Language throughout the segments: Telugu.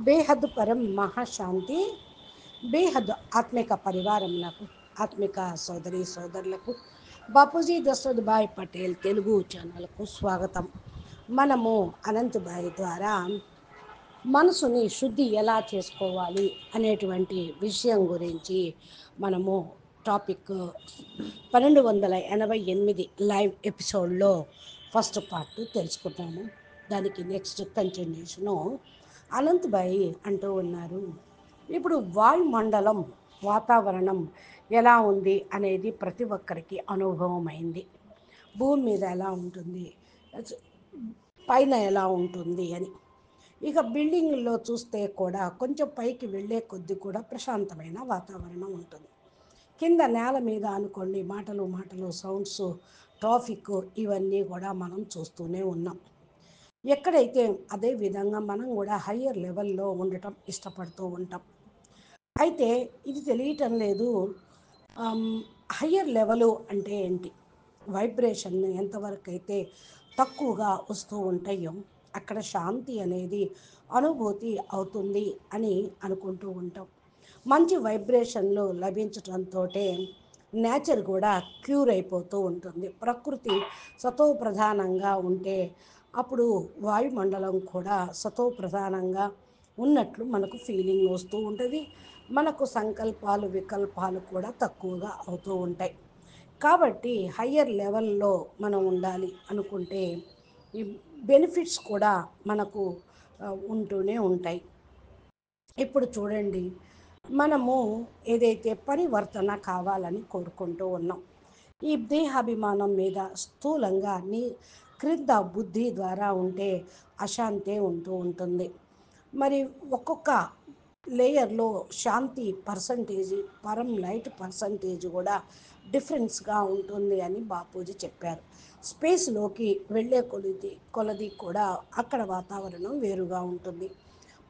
బేహద్ పరం మహాశాంతి. బేహద్ ఆత్మిక పరివారములకు, ఆత్మిక సోదరి సోదరులకు, బాపూజీ దశరథ్ భాయ్ పటేల్ తెలుగు ఛానల్కు స్వాగతం. మనము అనంతభాయ్ ద్వారా మనసుని శుద్ధి ఎలా చేసుకోవాలి అనేటువంటి విషయం గురించి మనము టాపిక్ 1288 లైవ్ ఎపిసోడ్లో ఫస్ట్ పార్ట్ తెలుసుకుంటాము. దానికి నెక్స్ట్ కంటిన్యూషను అనంతభాయ్ అంటూ ఉన్నారు. ఇప్పుడు వాయుమండలం వాతావరణం ఎలా ఉంది అనేది ప్రతి ఒక్కరికి అనుభవమైంది. భూమి మీద ఎలా ఉంటుంది, పైన ఎలా ఉంటుంది అని. ఇక బిల్డింగ్లో చూస్తే కూడా కొంచెం పైకి వెళ్ళే కొద్దీ కూడా ప్రశాంతమైన వాతావరణం ఉంటుంది. కింద నేల మీద అనుకోండి, మాటలు మాటలు సౌండ్స్, ట్రాఫిక్ ఇవన్నీ కూడా మనం చూస్తూనే ఉన్నాం. ఎక్కడైతే అదే విధంగా మనం కూడా హయ్యర్ లెవెల్లో ఉండటం ఇష్టపడుతూ ఉంటాం. అయితే ఇది తెలియటం లేదు. హయ్యర్ లెవెలు అంటే ఏంటి, వైబ్రేషన్ ఎంతవరకు అయితే తక్కువగా వస్తూ ఉంటాయో అక్కడ శాంతి అనేది అనుభూతి అవుతుంది అని అనుకుంటూ ఉంటాం. మంచి వైబ్రేషన్లు లభించటంతో నేచర్ కూడా క్యూర్ అయిపోతూ ఉంటుంది. ప్రకృతి సతో ప్రధానంగా ఉంటే అప్పుడు వాయుమండలం కూడా సతో ప్రధానంగా ఉన్నట్లు మనకు ఫీలింగ్ వస్తూ ఉంటుంది. మనకు సంకల్పాలు వికల్పాలు కూడా తక్కువగా అవుతూ ఉంటాయి. కాబట్టి హయ్యర్ లెవెల్లో మనం ఉండాలి అనుకుంటే ఈ బెనిఫిట్స్ కూడా మనకు ఉంటూనే ఉంటాయి. ఇప్పుడు చూడండి, మనము ఏదైతే పరివర్తన కావాలని కోరుకుంటూ ఉన్నాం, ఈ దేహాభిమానం మీద స్థూలంగా క్రింద బుద్ధి ద్వారా ఉంటే అశాంతే ఉంటూ ఉంటుంది. మరి ఒక్కొక్క లేయర్లో శాంతి పర్సంటేజ్, పరం లైట్ పర్సంటేజ్ కూడా డిఫరెన్స్గా ఉంటుంది అని బాపూజీ చెప్పారు. స్పేస్లోకి వెళ్ళే కొలది కూడా అక్కడ వాతావరణం వేరుగా ఉంటుంది.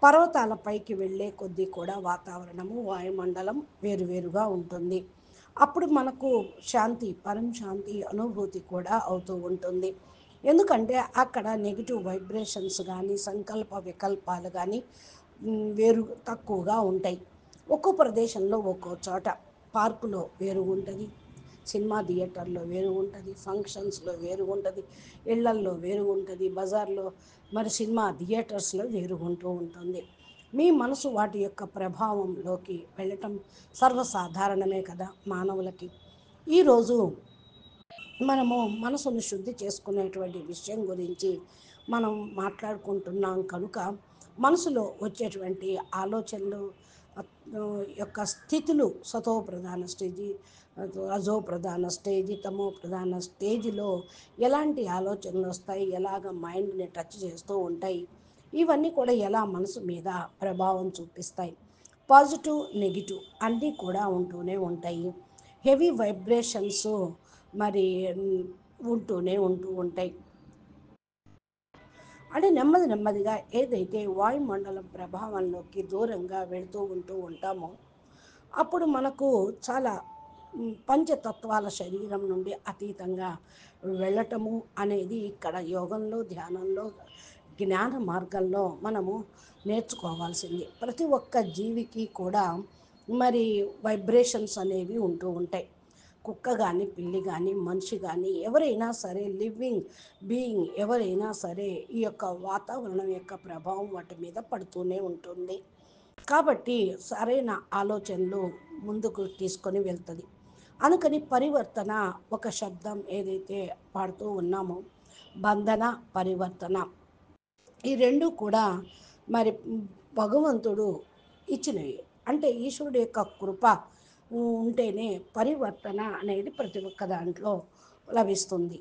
పర్వతాల పైకి వెళ్ళే కొద్దీ కూడా వాతావరణము వాయుమండలం వేరువేరుగా ఉంటుంది. అప్పుడు మనకు శాంతి, పరం శాంతి అనుభూతి కూడా అవుతూ ఉంటుంది. ఎందుకంటే అక్కడ నెగిటివ్ వైబ్రేషన్స్ కానీ సంకల్ప వికల్పాలు కానీ వేరు తక్కువగా ఉంటాయి. ఒక్కో ప్రదేశంలో ఒక్కో చోట పార్కులో వేరు ఉంటుంది, సినిమా థియేటర్లో వేరు ఉంటుంది, ఫంక్షన్స్లో వేరు ఉంటుంది, ఇళ్లల్లో వేరు ఉంటుంది, బజార్లో మరి సినిమా థియేటర్స్లో వేరు ఉంటూ ఉంటుంది. మీ మనసు వాటి యొక్క ప్రభావంలోకి వెళ్ళటం సర్వసాధారణమే కదా మానవులకి. ఈరోజు మనము మనసును శుద్ధి చేసుకునేటువంటి విషయం గురించి మనం మాట్లాడుకుంటున్నాం కనుక మనసులో వచ్చేటువంటి ఆలోచనలు యొక్క స్థితులు సతో ప్రధాన స్టేజీ, రజో ప్రధాన స్టేజీ, తమో ప్రధాన స్టేజిలో ఎలాంటి ఆలోచనలు వస్తాయి, ఎలాగ మైండ్ని టచ్ చేస్తూ ఉంటాయి, ఇవన్నీ కూడా ఎలా మనసు మీద ప్రభావం చూపిస్తాయి. పాజిటివ్ నెగిటివ్ అన్నీ కూడా ఉంటూనే ఉంటాయి. హెవీ వైబ్రేషన్స్ మరి ఉంటూ ఉంటాయి. అంటే నెమ్మది నెమ్మదిగా ఏదైతే వాయుమండలం ప్రభావంలోకి దూరంగా ఉంటూ ఉంటామో అప్పుడు మనకు చాలా పంచతత్వాల శరీరం నుండి అతీతంగా వెళ్ళటము అనేది ఇక్కడ యోగంలో, ధ్యానంలో, జ్ఞాన మార్గంలో మనము నేర్చుకోవాల్సింది. ప్రతి ఒక్క జీవికి కూడా మరి వైబ్రేషన్స్ అనేవి ఉంటూ ఉంటాయి. కుక్క కానీ, పిల్లి కానీ, మనిషి కానీ, ఎవరైనా సరే లివింగ్ బీయింగ్ ఎవరైనా సరే ఈ యొక్క వాతావరణం యొక్క ప్రభావం వాటి మీద పడుతూనే ఉంటుంది. కాబట్టి సరైన ఆలోచనలు ముందుకు తీసుకొని వెళ్తుంది. అందుకని పరివర్తన ఒక శబ్దం ఏదైతే పాడుతూ ఉన్నామో, బంధన, పరివర్తన ఈ రెండు కూడా మరి భగవంతుడు ఇచ్చినవి. అంటే ఈశ్వరుడు యొక్క కృప ఉంటేనే పరివర్తన అనేది ప్రతి ఒక్క దాంట్లో లభిస్తుంది.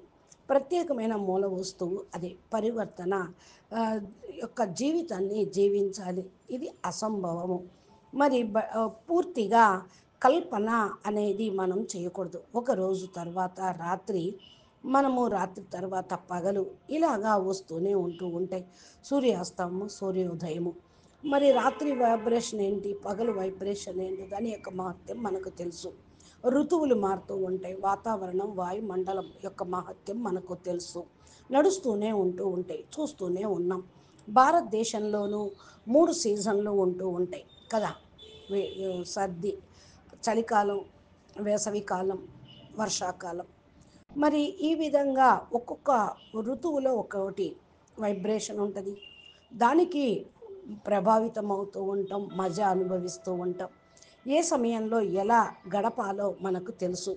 ప్రత్యేకమైన మూల వస్తువు అది పరివర్తన ఆ, యొక్క జీవితాన్ని జీవించాలి, ఇది అసంభవము. మరి పూర్తిగా కల్పన అనేది మనం చేయకూడదు. ఒక రోజు తర్వాత రాత్రి, మనము రాత్రి తర్వాత పగలు ఇలాగా వస్తూనే ఉంటూ ఉంటాయి. సూర్యాస్తమము, సూర్యోదయము. మరి రాత్రి వైబ్రేషన్ ఏంటి, పగలు వైబ్రేషన్ ఏంటి, దాని యొక్క మహత్యం మనకు తెలుసు. ఋతువులు మారుతూ ఉంటాయి, వాతావరణం వాయుమండలం యొక్క మహత్యం మనకు తెలుసు. నడుస్తూనే ఉంటూ ఉంటాయి, చూస్తూనే ఉన్నాం. భారతదేశంలోనూ 3 సీజన్లు ఉంటూ ఉంటాయి కదా! సర్ది, చలికాలం, వేసవికాలం, వర్షాకాలం. మరి ఈ విధంగా ఒక్కొక్క ఋతువులో ఒక్కోటి వైబ్రేషన్ ఉంటది. దానికి ప్రభావితం అవుతూ ఉంటాం. మజా అనుభవిస్తూ ఉంటాం. ఏ సమయంలో ఎలా గడపాలో మనకు తెలుసు.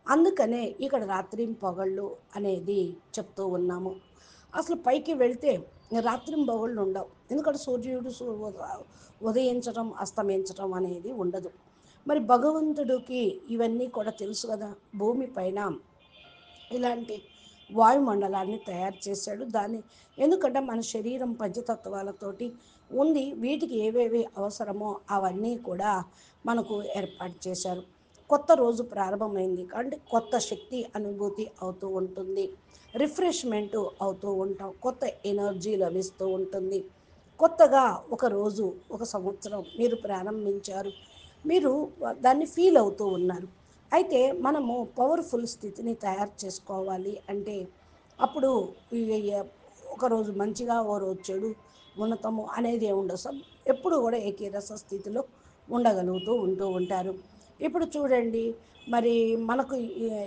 అందుకనే ఇక్కడ రాత్రింపగళ్ళు అనేది చెప్తూ ఉన్నాము. అసలు పైకి వెళ్తే రాత్రింబవళ్ళు ఉండవు. ఎందుకంటే సూర్యుడు ఉదయించడం, అస్తమించడం అనేది ఉండదు. మరి భగవంతుడికి ఇవన్నీ కూడా తెలుసు కదా! భూమి పైన ఇలాంటి వాయుమండలాన్ని తయారు చేశాడు. దాన్ని ఎందుకంటే మన శరీరం పంచతత్వాలతోటి ఉంది. వీటికి ఏవేవి అవసరమో అవన్నీ కూడా మనకు ఏర్పాటు చేశారు. కొత్త రోజు ప్రారంభమైంది అంటే కొత్త శక్తి అనుభూతి అవుతూ ఉంటుంది. రిఫ్రెష్మెంట్ అవుతూ ఉంటాం. కొత్త ఎనర్జీ లభిస్తూ ఉంటుంది. కొత్తగా ఒక రోజు, ఒక సంవత్సరం మీరు ప్రారంభించారు. మీరు దాన్ని ఫీల్ అవుతూ ఉన్నారు. అయితే మనము పవర్ఫుల్ స్థితిని తయారు చేసుకోవాలి అంటే అప్పుడు ఈ ఒకరోజు మంచిగా ఓ రోజు చెడు ఉన్నతము అనేది ఉండదు. ఎప్పుడు కూడా ఏకీరస స్థితిలో ఉండగలుగుతూ ఉంటూ ఉంటారు. ఇప్పుడు చూడండి మరి మనకు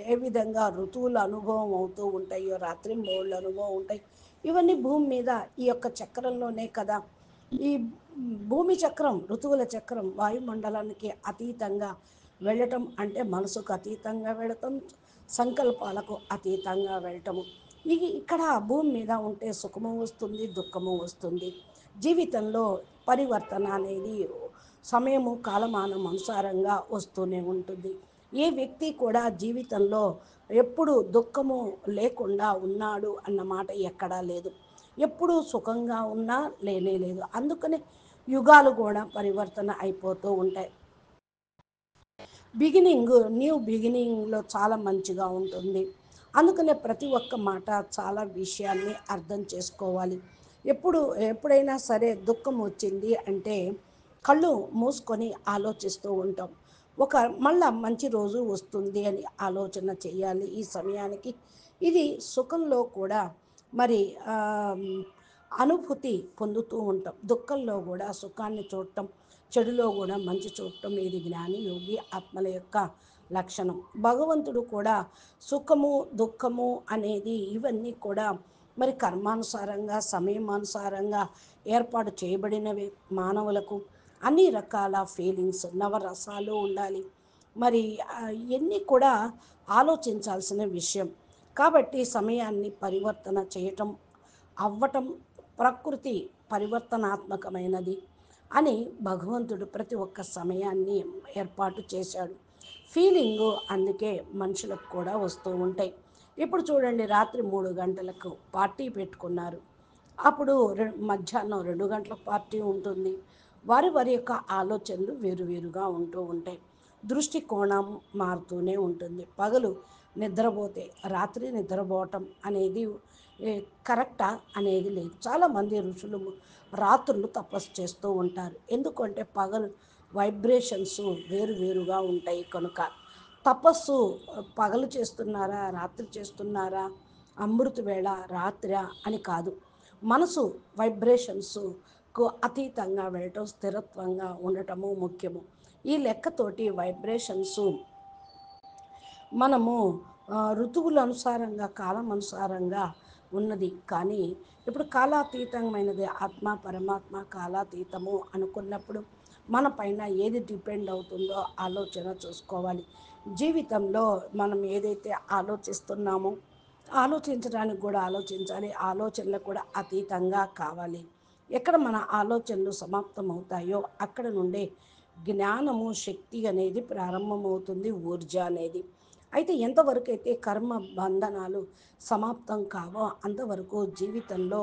ఏ విధంగా ఋతువుల అనుభవం అవుతూ ఉంటాయో రాత్రింబవళ్ళ అనుభవం ఉంటాయి. ఇవన్నీ భూమి మీద ఈ యొక్క చక్రంలోనే కదా! ఈ భూమి చక్రం, ఋతువుల చక్రం వాయుమండలానికి అతీతంగా వెళ్ళటం అంటే మనసుకు అతీతంగా వెళ్ళటం, సంకల్పాలకు అతీతంగా వెళ్ళటము. ఇక్కడ భూమి మీద ఉంటే సుఖము వస్తుంది, దుఃఖము వస్తుంది. జీవితంలో పరివర్తన అనేది సమయము, కాలమానం అనుసారంగా వస్తూనే ఉంటుంది. ఏ వ్యక్తి కూడా జీవితంలో ఎప్పుడు దుఃఖము లేకుండా ఉన్నాడు అన్న మాట ఎక్కడా లేదు. ఎప్పుడూ సుఖంగా ఉన్నా లేనే లేదు. అందుకనే యుగాలు కూడా పరివర్తన అయిపోతూ ఉంటాయి. న్యూ బిగినింగ్‌లో చాలా మంచిగా ఉంటుంది. అందుకనే ప్రతి ఒక్క మాట చాలా విషయాన్ని అర్థం చేసుకోవాలి. ఎప్పుడు ఎప్పుడైనా సరే దుఃఖం వచ్చింది అంటే కళ్ళు మూసుకొని ఆలోచిస్తూ ఉంటాం. ఒక మళ్ళా మంచి రోజు వస్తుంది అని ఆలోచన చేయాలి ఈ సమయానికి. ఇది సుఖంలో కూడా మరి ఆహ్, అనుభూతి పొందుతూ ఉంటాం. దుఃఖంలో కూడా సుఖాన్ని చూడటం, చెడులో కూడా మంచి చూడటం ఇది జ్ఞాని, యోగి ఆత్మల యొక్క లక్షణం. భగవంతుడు కూడా సుఖము, దుఃఖము అనేది ఇవన్నీ కూడా మరి కర్మానుసారంగా, సమయమానుసారంగా ఏర్పాటు చేయబడినవి మానవులకు. అన్ని రకాల ఫీలింగ్స్, నవరసాలు ఉండాలి. మరి ఇవన్నీ కూడా ఆలోచించాల్సిన విషయం. కాబట్టి సమయాన్ని పరివర్తన చేయటం, అవ్వటం ప్రకృతి పరివర్తనాత్మకమైనది అని భగవంతుడు ప్రతి ఒక్క సమయాన్ని ఏర్పాటు చేశాడు. ఫీలింగు అందుకే మనుషులకు కూడా వస్తూ ఉంటాయి. ఇప్పుడు చూడండి రాత్రి 3 గంటలకు పార్టీ పెట్టుకున్నారు. అప్పుడు మధ్యాహ్నం 2 గంటలకు పార్టీ ఉంటుంది. వారి వారి యొక్క ఆలోచనలు వేరువేరుగా ఉంటూ ఉంటాయి. దృష్టికోణం మారుతూనే ఉంటుంది. పగలు నిద్రపోతే రాత్రి నిద్రపోవటం అనేది ఏ, కరెక్టా అనేది లేదు. చాలామంది ఋషులు రాత్రులు తపస్సు చేస్తూ ఉంటారు. ఎందుకంటే పగలు వైబ్రేషన్స్ వేరువేరుగా ఉంటాయి కనుక. తపస్సు పగలు చేస్తున్నారా, రాత్రి చేస్తున్నారా, అమృత వేళ రాత్రా అని కాదు. మనసు వైబ్రేషన్స్కు అతీతంగా వెళ్ళటం, స్థిరత్వంగా ఉండటము ముఖ్యము. ఈ లెక్కతోటి వైబ్రేషన్స్ మనము ఋతువుల అనుసారంగా, కాలం అనుసారంగా ఉన్నది. కానీ ఇప్పుడు కాలాతీతమైనది ఆత్మ, పరమాత్మ కాలాతీతము అనుకున్నప్పుడు మన పైన ఏది డిపెండ్ అవుతుందో ఆలోచన చూసుకోవాలి. జీవితంలో మనం ఏదైతే ఆలోచిస్తున్నామో ఆలోచించడానికి కూడా ఆలోచించాలి. ఆలోచనలకు కూడా అతీతంగా కావాలి. ఎక్కడ మన ఆలోచనలు సమాప్తం అవుతాయో అక్కడ నుండే జ్ఞానము, శక్తి అనేది ప్రారంభమవుతుంది, ఊర్జ అనేది. అయితే ఎంతవరకు అయితే కర్మ బంధనాలు సమాప్తం కావో అంతవరకు జీవితంలో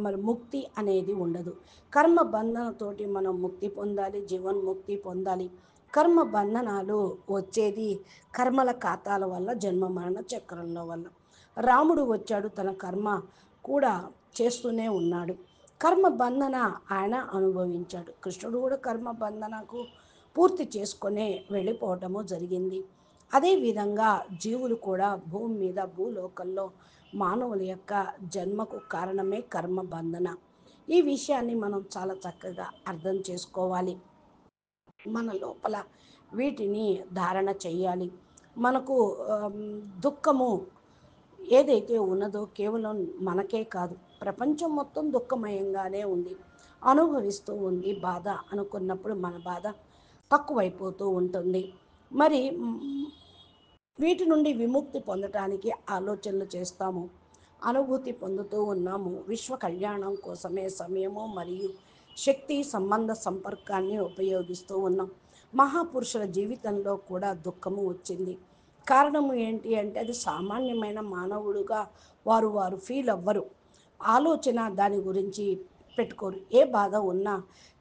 మరి ముక్తి అనేది ఉండదు. కర్మ బంధనతోటి మనం ముక్తి పొందాలి, జీవన్ముక్తి పొందాలి. కర్మ బంధనాలు వచ్చేది కర్మల ఖాతాల వల్ల, జన్మ మరణ చక్రంలో వల్ల. రాముడు వచ్చాడు, తన కర్మ కూడా చేస్తూనే ఉన్నాడు. కర్మ బంధన ఆయన అనుభవించాడు. కృష్ణుడు కూడా కర్మ బంధనకు పూర్తి చేసుకొనే వెళ్ళిపోవటము జరిగింది. అదేవిధంగా జీవులు కూడా భూమి మీద, భూలోకంలో మానవుల యొక్క జన్మకు కారణమే కర్మ బంధన. ఈ విషయాన్ని మనం చాలా చక్కగా అర్థం చేసుకోవాలి. మన లోపల వీటిని ధారణ చెయ్యాలి. మనకు దుఃఖము ఏదైతే ఉన్నదో కేవలం మనకే కాదు, ప్రపంచం మొత్తం దుఃఖమయంగానే ఉంది, అనుభవిస్తూ ఉంది బాధ అనుకున్నప్పుడు మన బాధ తక్కువైపోతూ ఉంటుంది. మరి వీటి నుండి విముక్తి పొందటానికి ఆలోచనలు చేస్తాము, అనుభూతి పొందుతూ ఉన్నాము. విశ్వ కళ్యాణం కోసమే సమయము మరియు శక్తి సంబంధ సంపర్కాన్ని ఉపయోగిస్తూ ఉన్నాం. మహాపురుషుల జీవితంలో కూడా దుఃఖము వచ్చింది. కారణము ఏంటి అంటే అది సామాన్యమైన మానవుడుగా వారు వారు ఫీల్ అవ్వరు, ఆలోచన దాని గురించి పెట్టుకోరు. ఏ బాధ ఉన్నా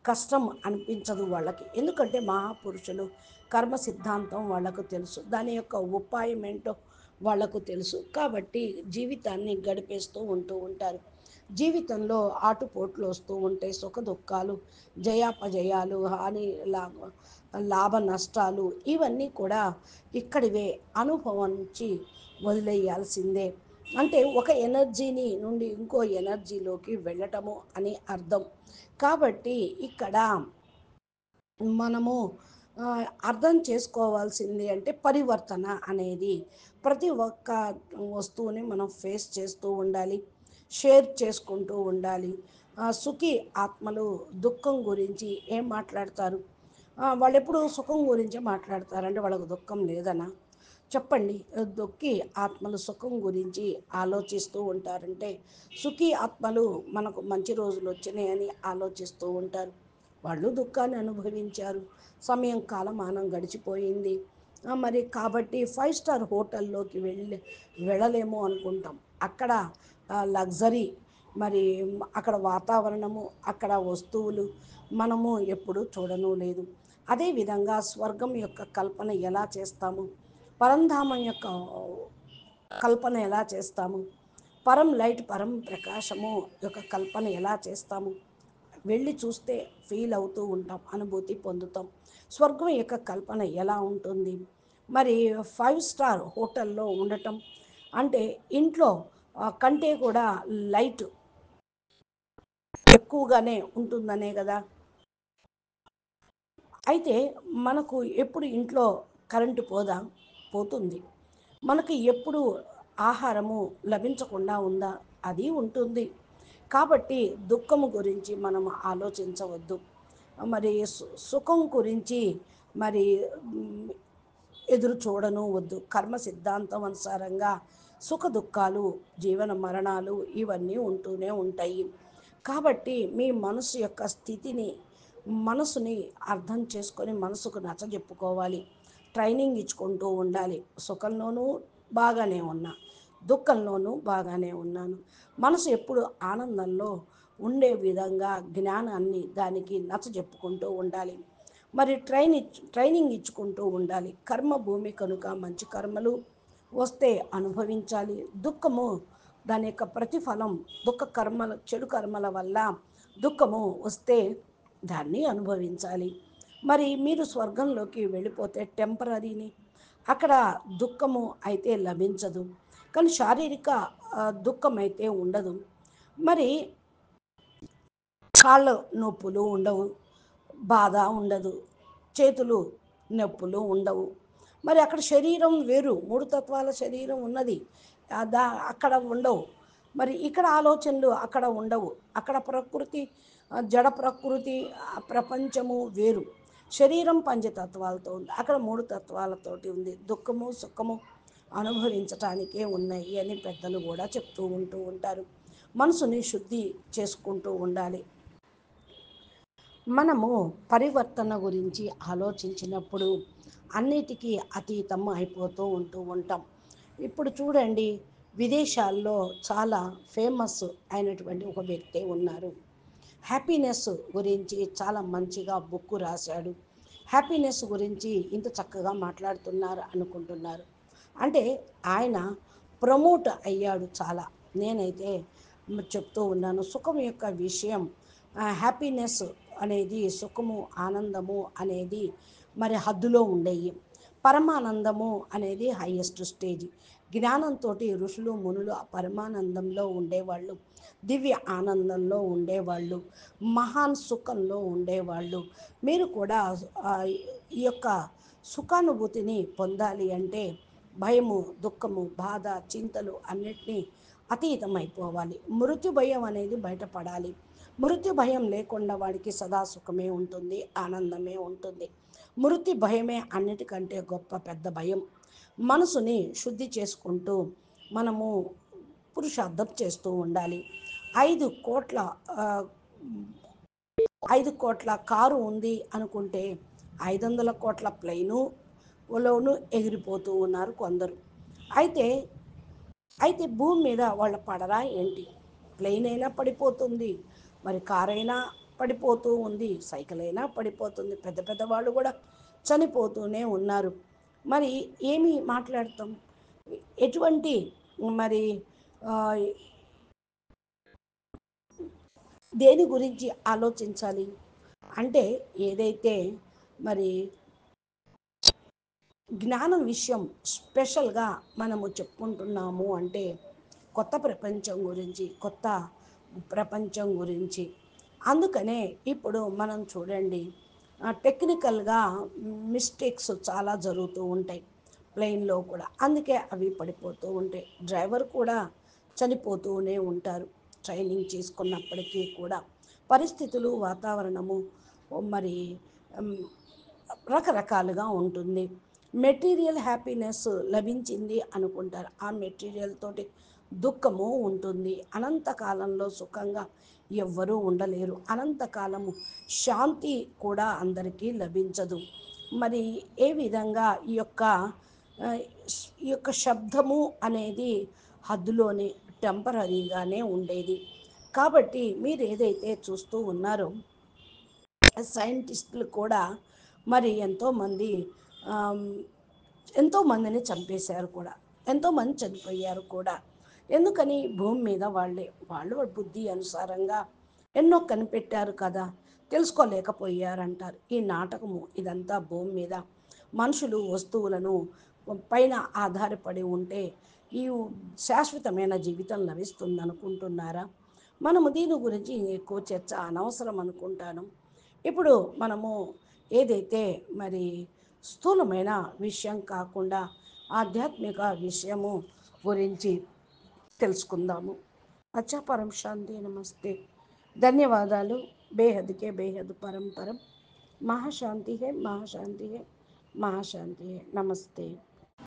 కష్టం అనిపించదు వాళ్ళకి, ఎందుకంటే మహాపురుషులు కర్మ సిద్ధాంతం వాళ్ళకు తెలుసు, దాని యొక్క ఉపాయం ఏంటో వాళ్ళకు తెలుసు. కాబట్టి జీవితాన్ని గడిపేస్తూ ఉంటూ ఉంటారు. జీవితంలో ఆటుపోట్లు వస్తూ ఉంటాయి, సుఖ దుఃఖాలు, జయాపజయాలు, హాని లాభ నష్టాలు, ఇవన్నీ కూడా ఇక్కడివే, అనుభవం నుంచి వదిలేయాల్సిందే. అంటే ఒక ఎనర్జీని నుండి ఇంకో ఎనర్జీలోకి వెళ్ళటము అని అర్థం. కాబట్టి ఇక్కడ మనము అర్థం చేసుకోవాల్సింది అంటే పరివర్తన అనేది ప్రతి ఒక్క వస్తువుని మనం ఫేస్ చేస్తూ ఉండాలి, షేర్ చేసుకుంటూ ఉండాలి. సుఖీ ఆత్మలు దుఃఖం గురించి ఏం మాట్లాడతారు? వాళ్ళు ఎప్పుడు సుఖం గురించే మాట్లాడతారు, అంటే వాళ్ళకు దుఃఖం లేదనా? చెప్పండి. దుఃఖి ఆత్మలు సుఖం గురించి ఆలోచిస్తూ ఉంటారంటే సుఖీ ఆత్మలు మనకు మంచి రోజులు వచ్చినాయని ఆలోచిస్తూ ఉంటారు. వాళ్ళు దుఃఖాన్ని అనుభవించారు, సమయం కాలమానం గడిచిపోయింది. మరి కాబట్టి 5 స్టార్ హోటల్లోకి వెళ్ళలేము అనుకుంటాం. అక్కడ లగ్జరీ, మరి అక్కడ వాతావరణము, అక్కడ వస్తువులు మనము ఎప్పుడూ చూడను లేదు. అదేవిధంగా స్వర్గం యొక్క కల్పన ఎలా చేస్తాము, పరంధామం యొక్క కల్పన ఎలా చేస్తాము, పరం లైట్ పరం ప్రకాశము యొక్క కల్పన ఎలా చేస్తాము? వెళ్ళి చూస్తే ఫీల్ అవుతూ ఉంటాం, అనుభూతి పొందుతాం. స్వర్గం యొక్క కల్పన ఎలా ఉంటుంది? మరి 5 స్టార్ హోటల్లో ఉండటం అంటే ఇంట్లో కంటే కూడా లైట్ ఎక్కువగానే ఉంటుందనే కదా. అయితే మనకు ఎప్పుడు ఇంట్లో కరెంటు పోదా? పోతుంది. మనకి ఎప్పుడు ఆహారము లభించకుండా ఉందా? అది ఉంటుంది. కాబట్టి దుఃఖము గురించి మనం ఆలోచించవద్దు. మరి సుఖం గురించి మరి ఎదురు చూడను వద్దు. కర్మ సిద్ధాంతం అనుసారంగా సుఖ దుఃఖాలు, జీవన మరణాలు ఇవన్నీ ఉంటూనే ఉంటాయి. కాబట్టి మీ మనసు యొక్క స్థితిని, మనసుని అర్థం చేసుకొని మనసుకు నచ్చజెప్పుకోవాలి, ట్రైనింగ్ ఇచ్చుకుంటూ ఉండాలి. సుఖంలోనూ బాగానే ఉన్నా, దుఃఖంలోనూ బాగానే ఉన్నాను, మనసు ఎప్పుడు ఆనందంలో ఉండే విధంగా జ్ఞానాన్ని దానికి నచ్చజెప్పుకుంటూ ఉండాలి. మరి ట్రైనింగ్ ఇచ్చుకుంటూ ఉండాలి. కర్మ భూమి కనుక మంచి కర్మలు వస్తే అనుభవించాలి. దుఃఖము దాని యొక్క ప్రతిఫలం, దుఃఖ కర్మల చెడు కర్మల వల్ల దుఃఖము వస్తే దాన్ని అనుభవించాలి. మరి మీరు స్వర్గంలోకి వెళ్ళిపోతే టెంపరరీని, అక్కడ దుఃఖము అయితే లభించదు, కానీ శారీరక దుఃఖం అయితే ఉండదు. మరి కాళ్ళ నొప్పులు ఉండవు, బాధ ఉండదు, చేతులు నొప్పులు ఉండవు. మరి అక్కడ శరీరం వేరు, 3 తత్వాల శరీరం ఉన్నది, అక్కడ ఉండవు. మరి ఇక్కడ ఆలోచనలు అక్కడ ఉండవు. అక్కడ ప్రకృతి, జడ ప్రకృతి, ప్రపంచము వేరు. శరీరం పంచతత్వాలతో ఉంది, అక్కడ 3 తత్వాలతోటి ఉంది. దుఃఖము సుఖము అనుభవించటానికే ఉన్నాయి అని పెద్దలు కూడా చెప్తూ ఉంటూ ఉంటారు. మనసుని శుద్ధి చేసుకుంటూ ఉండాలి. మనము పరివర్తన గురించి ఆలోచించినప్పుడు అన్నిటికీ అతీతం అయిపోతూ ఉంటాం. ఇప్పుడు చూడండి, విదేశాల్లో చాలా ఫేమస్ అయినటువంటి ఒక వ్యక్తి ఉన్నారు. హ్యాపీనెస్ గురించి చాలా మంచిగా బుక్ రాశాడు. హ్యాపీనెస్ గురించి ఇంత చక్కగా మాట్లాడుతున్నారు అనుకుంటున్నారు, అంటే ఆయన ప్రమోట్ అయ్యాడు చాలా. నేనైతే చెప్తూ ఉన్నాను, సుఖం యొక్క విషయం, హ్యాపీనెస్ అనేది, సుఖము ఆనందము అనేది మరి హద్దులో ఉండేవి. పరమానందము అనేది హైయెస్ట్ స్టేజ్. జ్ఞానంతో ఋషులు మునులు ఆ పరమానందంలో ఉండేవాళ్ళు. దివ్య ఆనందంలో ఉండేవాళ్ళు, మహాన్ సుఖంలో ఉండేవాళ్ళు. మీరు కూడా ఆ, ఈ యొక్క సుఖానుభూతిని పొందాలి అంటే భయము, దుఃఖము, బాధ, చింతలు అన్నిటినీ అతీతమైపోవాలి. మృత్యు భయం అనేది బయటపడాలి. మృత్యు భయం లేకుండా వాడికి సదా సుఖమే ఉంటుంది, ఆనందమే ఉంటుంది. మృత్యు భయమే అన్నిటికంటే గొప్ప పెద్ద భయం. మనసుని శుద్ధి చేసుకుంటూ మనము పురుషార్థం చేస్తూ ఉండాలి. 5 కోట్ల ఆ, 5 కోట్ల కారు ఉంది అనుకుంటే 500 కోట్ల ప్లెయిను లోను ఎగిరిపోతూ ఉన్నారు కొందరు. అయితే అయితే భూమి మీద వాళ్ళ పడరా ఏంటి? ప్లేన్ అయినా పడిపోతుంది, మరి కారైనా పడిపోతూ ఉంది, సైకిల్ అయినా పడిపోతుంది, పెద్ద పెద్ద వాళ్ళు కూడా చనిపోతూనే ఉన్నారు. మరి ఏమి మాట్లాడతాం? ఎటువంటి మరి ఆ, దేని గురించి ఆలోచించాలి అంటే ఏదైతే మరి జ్ఞానం విషయం స్పెషల్గా మనము చెప్పుకుంటున్నాము అంటే కొత్త ప్రపంచం గురించి, కొత్త ప్రపంచం గురించి. అందుకనే ఇప్పుడు మనం చూడండి, టెక్నికల్గా మిస్టేక్స్ చాలా జరుగుతూ ఉంటాయి ప్లెయిన్లో కూడా. అందుకే అవి పడిపోతూ ఉంటాయి. డ్రైవర్ కూడా చనిపోతూనే ఉంటారు ట్రైనింగ్ చేసుకున్నప్పటికీ కూడా. పరిస్థితులు, వాతావరణము మరి ఉమ్, రకరకాలుగా ఉంటుంది. మెటీరియల్ హ్యాపీనెస్ లభించింది అనుకుంటారు, ఆ మెటీరియల్ తోటి దుఃఖము ఉంటుంది. అనంతకాలంలో సుఖంగా ఎవ్వరూ ఉండలేరు. అనంతకాలము శాంతి కూడా అందరికీ లభించదు. మరి ఏ విధంగా ఆ, ఈ యొక్క శబ్దము అనేది హద్దులోనే టెంపరీగానే ఉండేది. కాబట్టి మీరు ఏదైతే చూస్తూ ఉన్నారో సైంటిస్టులు కూడా మరి ఎంతోమంది ఆమ్, ఎంతోమందిని చంపేశారు కూడా, ఎంతోమంది చనిపోయారు కూడా. ఎందుకని? భూమి మీద వాళ్ళు బుద్ధి అనుసారంగా ఎన్నో కనిపెట్టారు కదా, తెలుసుకోలేకపోయారంటారు. ఈ నాటకము ఇదంతా భూమి మీద మనుషులు వస్తువులను పైన ఆధారపడి ఉంటే ఈ శాశ్వతమైన జీవితం లభిస్తుంది అనుకుంటున్నారా? మనము దీని గురించి ఎక్కువ చర్చ అనవసరం అనుకుంటాను. ఇప్పుడు మనము ఏదైతే మరి స్థూలమైన విషయం కాకుండా ఆధ్యాత్మిక విషయము గురించి తెలుసుకుందాము. అచ్చా, పరం శాంతి, నమస్తే, ధన్యవాదాలు. బేహద్కే బేహద్ పరం పరం. మహాశాంతి హే, మహాశాంతి హే, మహాశాంతి హే. నమస్తే.